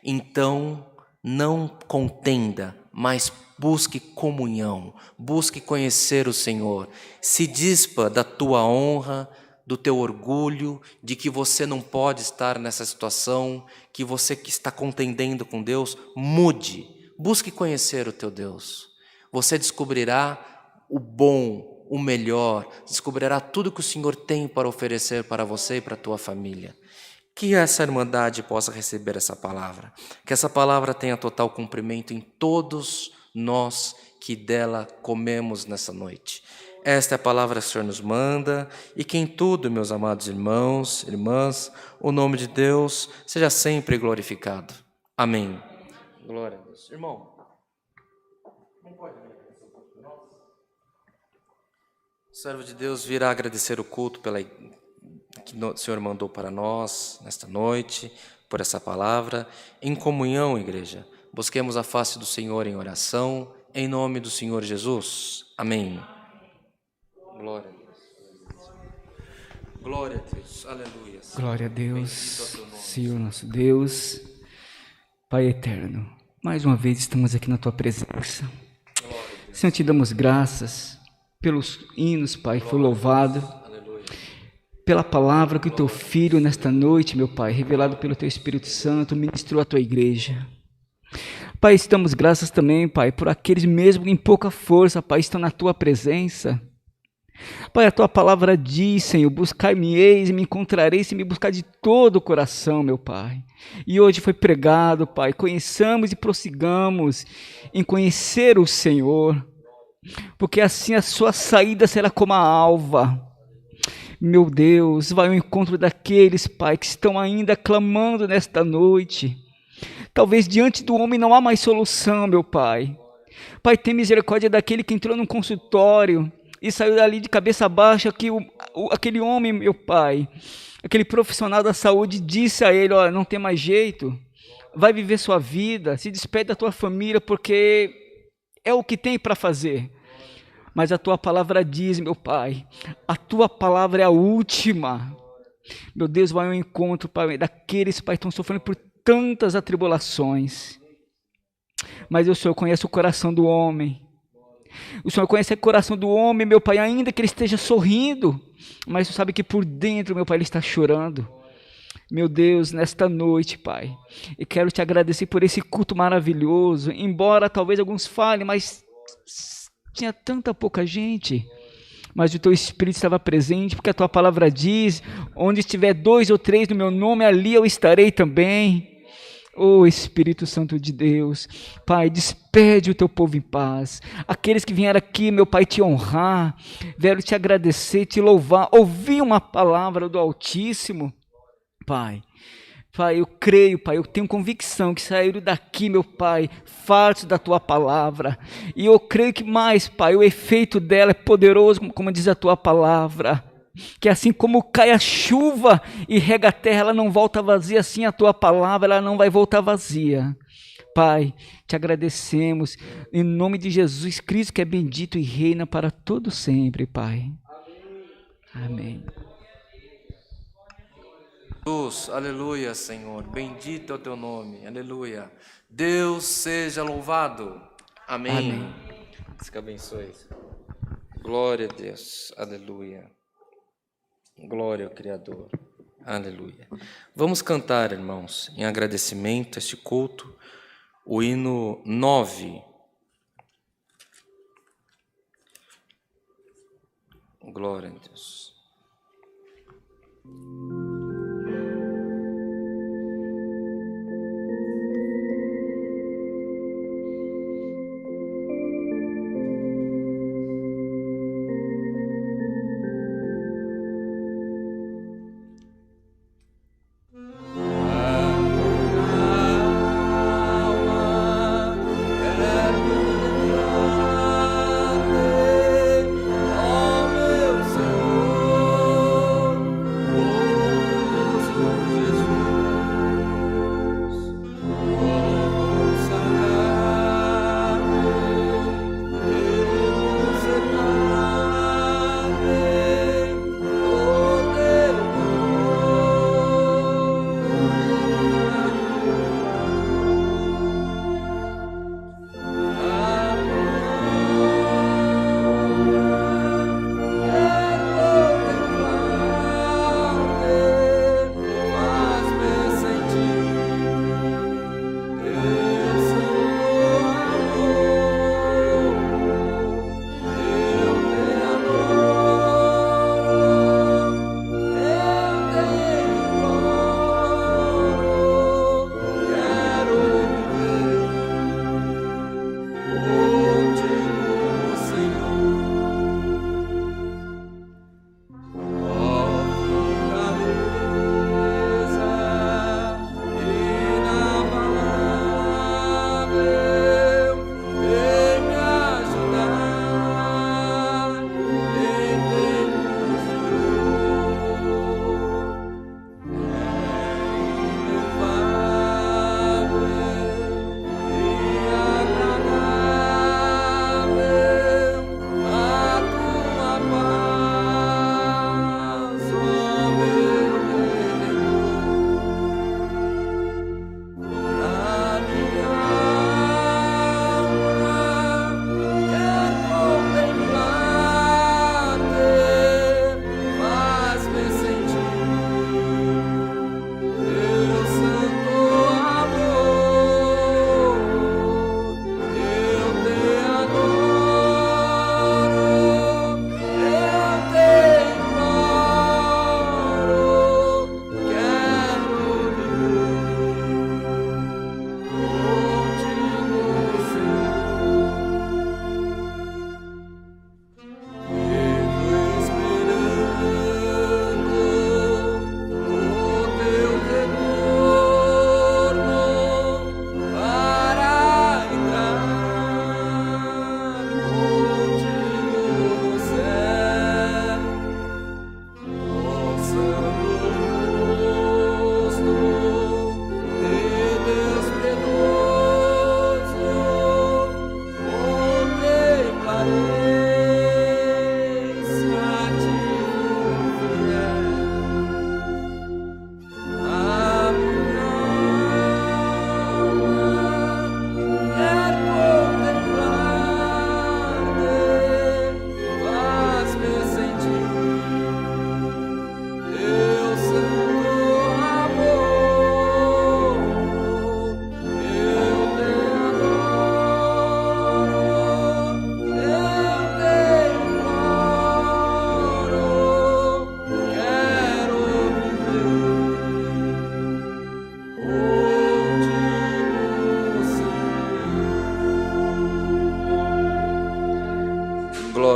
Speaker 1: Então, não contenda, mas busque comunhão, busque conhecer o Senhor. Se dispa da tua honra, do teu orgulho, de que você não pode estar nessa situação, que você que está contendendo com Deus, mude, busque conhecer o teu Deus. Você descobrirá o bom, o melhor, descobrirá tudo que o Senhor tem para oferecer para você e para a tua família. Que essa irmandade possa receber essa palavra, que essa palavra tenha total cumprimento em todos nós que dela comemos nessa noite. Esta é a palavra que o Senhor nos manda, e que em tudo, meus amados irmãos, irmãs, o nome de Deus seja sempre glorificado. Amém. Glória a Deus. Irmão, não pode agradecer o culto por nós? O servo de Deus virá agradecer o culto que o Senhor mandou para nós nesta noite, por essa palavra, em comunhão, igreja. Busquemos a face do Senhor em oração, em nome do Senhor Jesus. Amém. Glória a Deus. Glória a Deus, aleluia.
Speaker 2: Glória a Deus, Senhor nosso Deus, Pai eterno. Mais uma vez estamos aqui na Tua presença. Senhor, te damos graças pelos hinos, Pai, foi louvado. Pela palavra que o Teu Filho nesta noite, meu Pai, revelado pelo Teu Espírito Santo, ministrou à Tua igreja. Pai, estamos graças também, Pai, por aqueles mesmo em pouca força, Pai, estão na Tua presença. Pai, a Tua palavra diz, Senhor, buscai-me-eis e me encontrareis se me buscar de todo o coração, meu Pai. E hoje foi pregado, Pai, conheçamos e prossigamos em conhecer o Senhor, porque assim a sua saída será como a alva. Meu Deus, vai ao encontro daqueles, Pai, que estão ainda clamando nesta noite. Talvez diante do homem não há mais solução, meu Pai. Pai, tem misericórdia daquele que entrou num consultório e saiu dali de cabeça baixa, que aquele homem, meu Pai, aquele profissional da saúde disse a ele, olha, não tem mais jeito, vai viver sua vida, se despede da tua família, porque é o que tem para fazer. Mas a Tua palavra diz, meu Pai, a Tua palavra é a última. Meu Deus, vai ao encontro, Pai, daqueles, Pai, que estão sofrendo por tantas atribulações. Mas o Senhor conhece o coração do homem. O Senhor conhece o coração do homem, meu Pai, ainda que ele esteja sorrindo, mas tu sabe que por dentro, meu Pai, ele está chorando. Meu Deus, nesta noite, Pai, eu quero Te agradecer por esse culto maravilhoso, embora talvez alguns falem, mas tinha tanta pouca gente, mas o Teu Espírito estava presente, porque a Tua palavra diz, onde estiver 2 ou 3 no meu nome, ali eu estarei também. Oh Espírito Santo de Deus, Pai, despede o Teu povo em paz, aqueles que vieram aqui, meu Pai, Te honrar, vieram Te agradecer, Te louvar, ouvir uma palavra do Altíssimo, Pai, eu creio, Pai, eu tenho convicção que saíram daqui, meu Pai, fartos da Tua palavra, e eu creio que mais, Pai, o efeito dela é poderoso, como diz a Tua palavra, que assim como cai a chuva e rega a terra, ela não volta vazia, assim a Tua palavra, ela não vai voltar vazia. Pai, Te agradecemos, em nome de Jesus Cristo, que é bendito e reina para todo sempre, Pai. Amém.
Speaker 1: Jesus, aleluia, Senhor, bendito é o Teu nome, aleluia. Deus seja louvado. Amém.
Speaker 2: Amém.
Speaker 1: Deus que abençoe. Glória a Deus, aleluia. Glória ao Criador, aleluia. Vamos cantar, irmãos, em agradecimento a este culto, o hino 9. Glória a Deus.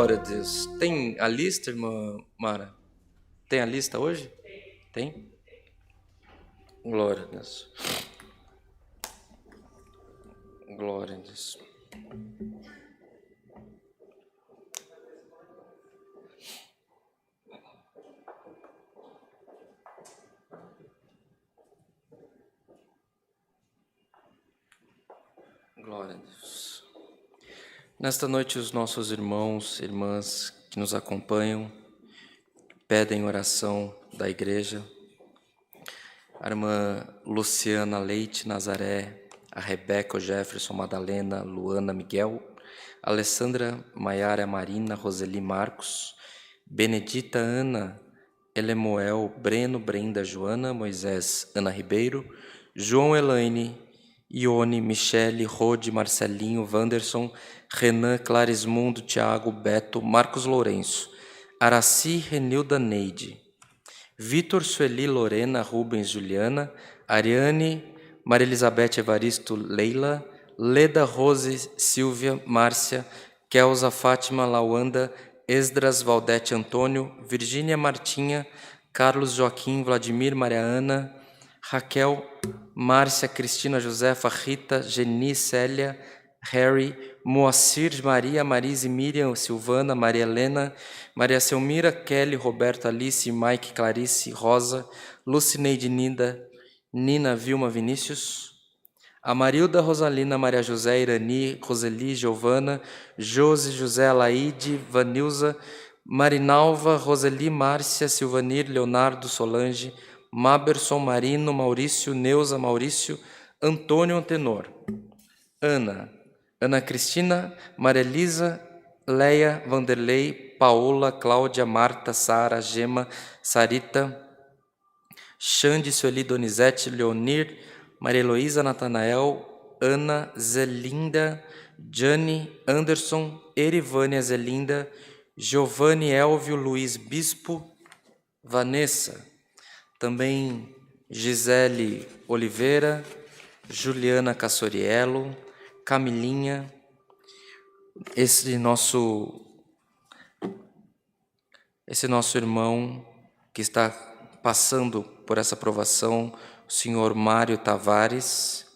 Speaker 1: Glória a Deus. Tem a lista, irmã Mara? Tem a lista hoje? Tem? Glória a Deus. Glória a Deus. Glória a Deus. Nesta noite, os nossos irmãos e irmãs que nos acompanham pedem oração da igreja. A irmã Luciana Leite Nazaré, a Rebeca, o Jefferson, Madalena, Luana, Miguel, Alessandra, Maiara, Marina, Roseli, Marcos, Benedita, Ana, Elemoel, Breno, Brenda, Joana, Moisés, Ana Ribeiro, João, Elaine, Ione, Michele, Rode, Marcelinho, Wanderson, Renan, Clarismundo, Tiago, Beto, Marcos Lourenço, Araci, Renilda, Neide, Vitor, Sueli, Lorena, Rubens, Juliana, Ariane, Maria Elizabeth, Evaristo, Leila, Leda, Rose, Silvia, Márcia, Kelza, Fátima, Lawanda, Esdras, Valdete, Antônio, Virgínia, Martinha, Carlos, Joaquim, Vladimir, Maria Ana, Raquel, Márcia, Cristina, Josefa, Rita, Geni, Célia, Harry, Moacir, Maria, Marise, Miriam, Silvana, Maria Helena, Maria Selmira, Kelly, Roberto, Alice, Mike, Clarice, Rosa, Lucineide, Nina, Vilma, Vinícius, Amarilda, Rosalina, Maria José, Irani, Roseli, Giovana, Josi, José, Alaide, Vanilza, Marinalva, Roseli, Márcia, Silvanir, Leonardo, Solange, Maberson, Marino, Maurício, Neuza, Maurício, Antônio, Antenor, Ana Cristina, Maria Elisa, Leia, Vanderlei, Paola, Cláudia, Marta, Sara, Gema, Sarita, Xande, Sueli, Donizete, Leonir, Maria Heloísa, Natanael, Ana, Zelinda, Jane, Anderson, Erivânia, Zelinda, Giovanni, Elvio, Luiz Bispo, Vanessa, também Gisele Oliveira, Juliana Cassoriello, Camilinha, esse nosso irmão que está passando por essa provação, o senhor Mário Tavares,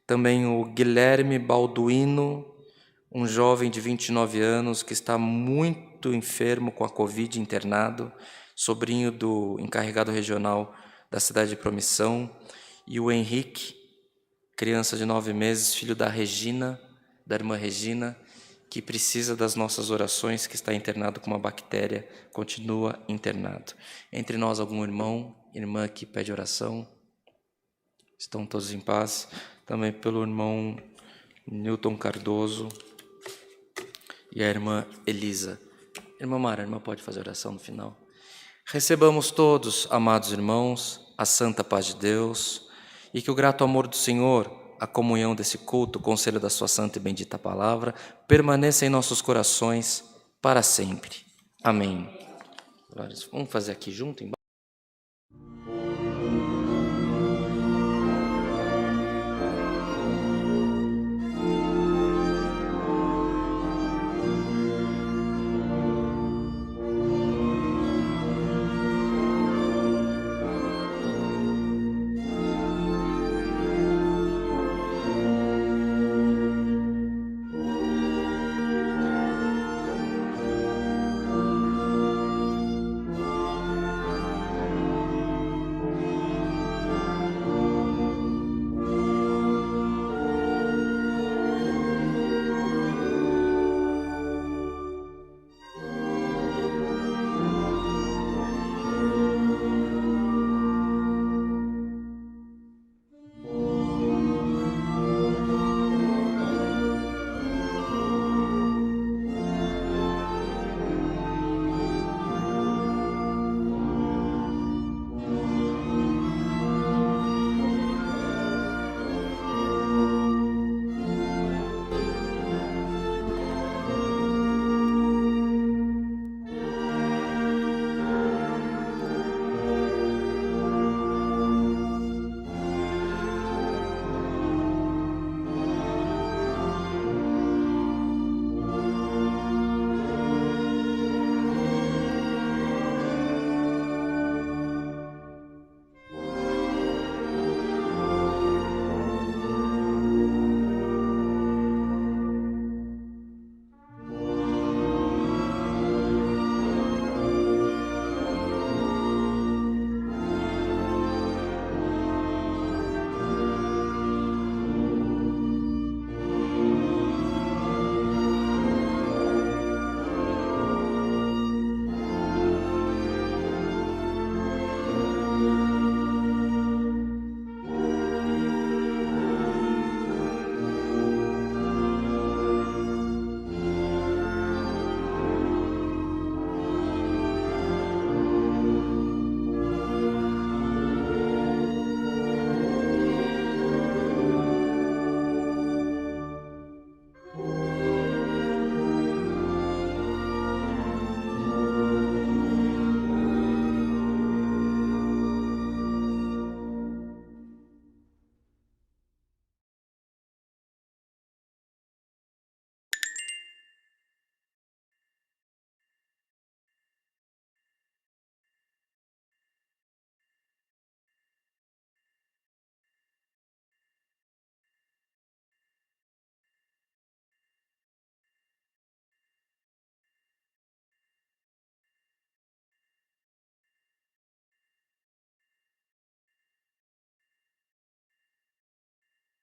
Speaker 1: também o Guilherme Balduino, um jovem de 29 anos que está muito enfermo com a Covid, internado, sobrinho do encarregado regional da cidade de Promissão, e o Henrique, criança de 9 meses, filho da Regina, da irmã Regina, que precisa das nossas orações, que está internado com uma bactéria, continua internado. Entre nós, algum irmão, irmã que pede oração? Estão todos em paz? Também pelo irmão Newton Cardoso e a irmã Elisa. Irmã Mara, a irmã pode fazer oração no final? Recebamos todos, amados irmãos, a santa paz de Deus, e que o grato amor do Senhor, a comunhão desse culto, o conselho da sua santa e bendita palavra, permaneça em nossos corações para sempre. Amém. Vamos fazer aqui junto, embaixo?